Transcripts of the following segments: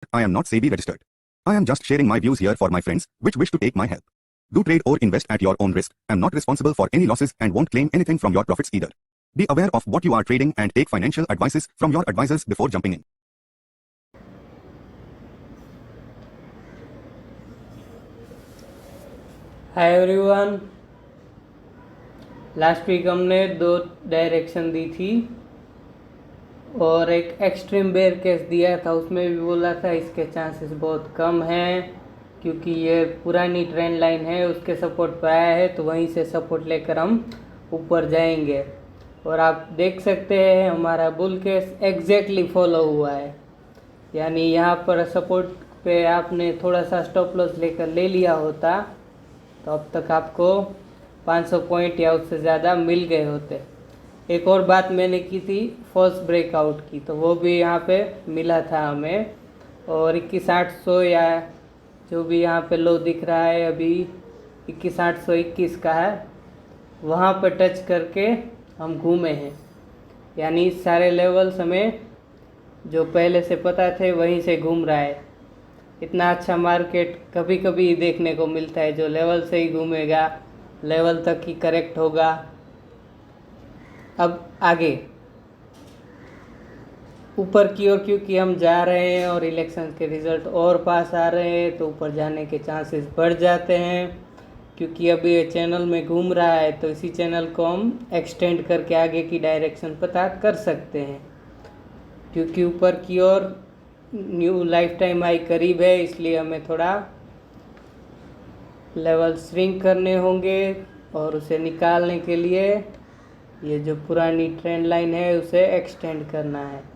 I am not SEBI registered. I am just sharing my views here for my friends which wish to take my help. Do trade or invest at your own risk. I am not responsible for any losses and won't claim anything from your profits either. Be aware of what you are trading and take financial advices from your advisors before jumping in. Hi everyone, last week हमने 2 direction दी थी और एक extreme bear case दिया था। उसमें भी बोला था इसके चांसेस बहुत कम हैं क्योंकि ये पुरानी ट्रेंड लाइन है, उसके सपोर्ट पर आया है तो वहीं से सपोर्ट लेकर हम ऊपर जाएंगे। और आप देख सकते हैं हमारा बुल केस एग्जैक्टली फॉलो हुआ है, यानी यहाँ पर सपोर्ट पे आपने थोड़ा सा स्टॉप लॉस लेकर ले लिया होता तो अब तक आपको 500 पॉइंट या उससे ज़्यादा मिल गए होते। एक और बात मैंने की थी फॉल्स ब्रेकआउट की, तो वो भी यहाँ पे मिला था हमें। और 21,800 या जो भी यहाँ पे लो दिख रहा है अभी 21,821 का है, वहाँ पर टच करके हम घूमे हैं। यानी सारे लेवल्स हमें जो पहले से पता थे वहीं से घूम रहा है। इतना अच्छा मार्केट कभी कभी देखने को मिलता है, जो लेवल से ही घूमेगा, लेवल तक ही करेक्ट होगा। अब आगे ऊपर की ओर क्योंकि हम जा रहे हैं और इलेक्शन के रिज़ल्ट और पास आ रहे हैं तो ऊपर जाने के चांसेस बढ़ जाते हैं। क्योंकि अभी ये चैनल में घूम रहा है तो इसी चैनल को हम एक्सटेंड करके आगे की डायरेक्शन पता कर सकते हैं। क्योंकि ऊपर की ओर न्यू लाइफ टाइम हाई करीब है, इसलिए हमें थोड़ा लेवल स्विंग करने होंगे और उसे निकालने के लिए ये जो पुरानी ट्रेंड लाइन है उसे एक्सटेंड करना है।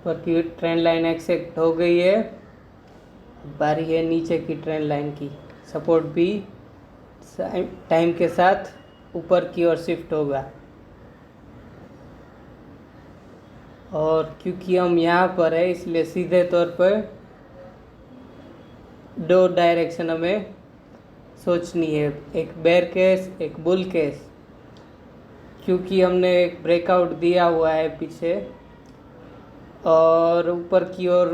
पर की ट्रेंड लाइन एक्सेप्ट हो गई है, बारी है नीचे की ट्रेंड लाइन की। सपोर्ट भी टाइम के साथ ऊपर की ओर शिफ्ट होगा। और क्योंकि हम यहाँ पर है इसलिए सीधे तौर पर 2 डायरेक्शन हमें सोचनी है, एक बेयर केस एक बुल केस। क्योंकि हमने एक ब्रेकआउट दिया हुआ है पीछे और ऊपर की ओर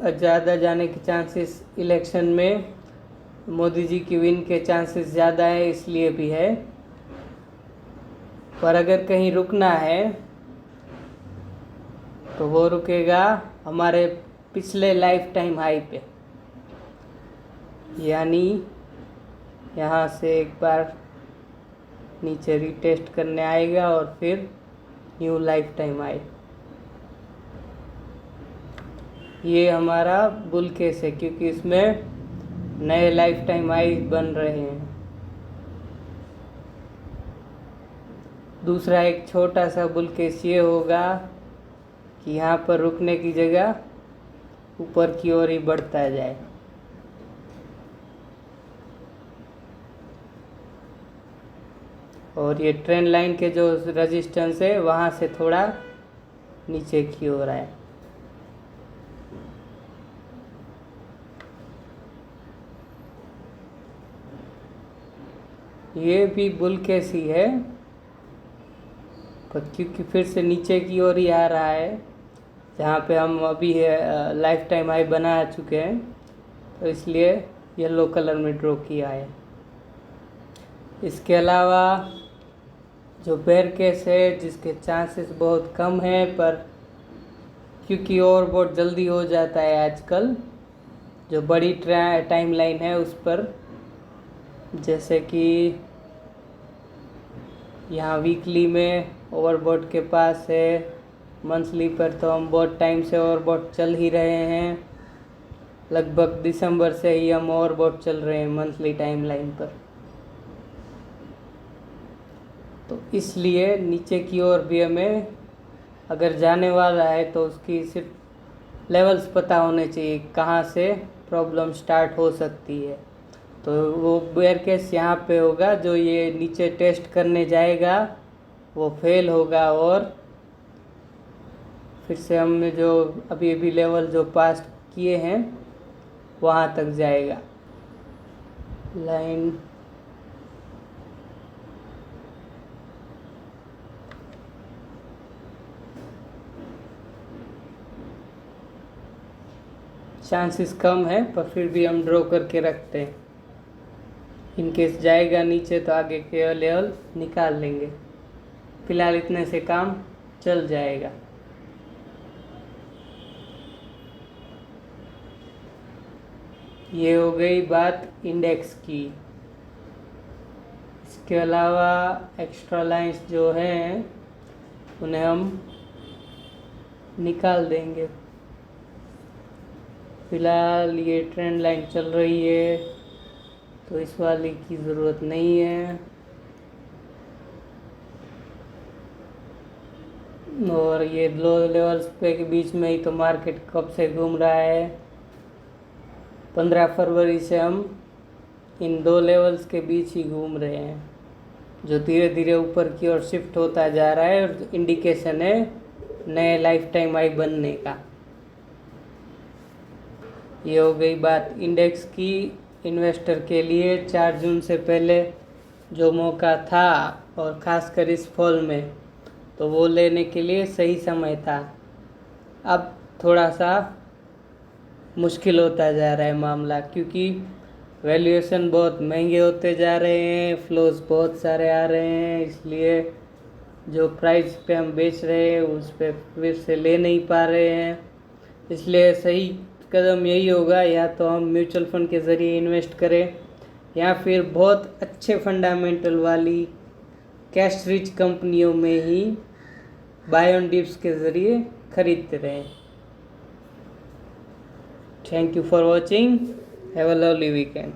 ज़्यादा जाने के चांसेस इलेक्शन में मोदी जी की विन के चांसेस ज़्यादा है, इसलिए भी है। पर अगर कहीं रुकना है तो वो रुकेगा हमारे पिछले लाइफ टाइम हाई पे, यानी यहाँ से एक बार नीचे रीटेस्ट करने आएगा और फिर न्यू लाइफ टाइम हाई। ये हमारा बुल केस है क्योंकि इसमें नए लाइफ टाइम हाई बन रहे हैं। दूसरा एक छोटा सा बुल केस ये होगा कि यहाँ पर रुकने की जगह ऊपर की ओर ही बढ़ता जाए। और ये ट्रेंड लाइन के जो रेजिस्टेंस है वहाँ से थोड़ा नीचे की ओर आए। ये भी बुल केस ही है, पर क्योंकि फिर से नीचे की ओर ही आ रहा है जहाँ पे हम अभी लाइफ टाइम हाई बना चुके हैं, तो इसलिए येलो कलर में ड्रॉ किया है। इसके अलावा जो बेयर केस है जिसके चांसेस बहुत कम हैं, पर क्योंकि और बहुत जल्दी हो जाता है आजकल, जो बड़ी टाइम लाइन है उस पर, जैसे कि यहाँ वीकली में ओवरबॉट के पास है, मंथली पर तो हम बहुत टाइम से ओवरबॉट चल ही रहे हैं। लगभग दिसंबर से ही हम ओवरबॉट चल रहे हैं मंथली टाइम लाइन पर। तो इसलिए नीचे की ओर भी हमें अगर जाने वाला है तो उसकी सिर्फ लेवल्स पता होने चाहिए कहाँ से प्रॉब्लम स्टार्ट हो सकती है। तो वो बेयर केस यहाँ पे होगा, जो ये नीचे टेस्ट करने जाएगा वो फेल होगा और फिर से हमने जो अभी अभी लेवल जो पास किए हैं वहाँ तक जाएगा। लाइन चांसेस कम है, पर फिर भी हम ड्रॉ करके रखते हैं। इनकेस जाएगा नीचे तो आगे के लेवल निकाल लेंगे। फिलहाल इतने से काम चल जाएगा। ये हो गई बात इंडेक्स की। इसके अलावा एक्स्ट्रा लाइंस जो हैं उन्हें हम निकाल देंगे। फिलहाल ये ट्रेंड लाइन चल रही है तो इस वाली की ज़रूरत नहीं है। और ये लो लेवल्स पे के बीच में ही तो मार्केट कब से घूम रहा है। 15 फरवरी से हम इन दो लेवल्स के बीच ही घूम रहे हैं, जो धीरे धीरे ऊपर की ओर शिफ्ट होता जा रहा है और इंडिकेशन है नए लाइफ टाइम हाई बनने का। ये हो गई बात इंडेक्स की। इन्वेस्टर के लिए 4 जून से पहले जो मौका था और ख़ासकर इस फॉल में, तो वो लेने के लिए सही समय था। अब थोड़ा सा मुश्किल होता जा रहा है मामला, क्योंकि वैल्यूएशन बहुत महंगे होते जा रहे हैं, फ्लोज बहुत सारे आ रहे हैं, इसलिए जो प्राइस पे हम बेच रहे हैं उस पे फिर से ले नहीं पा रहे हैं। इसलिए सही कदम यही होगा, या तो हम म्यूचुअल फंड के ज़रिए इन्वेस्ट करें या फिर बहुत अच्छे फंडामेंटल वाली कैश रिच कंपनियों में ही बाय ऑन डिप्स के ज़रिए खरीदते रहें। Thank you for watching. Have a lovely weekend.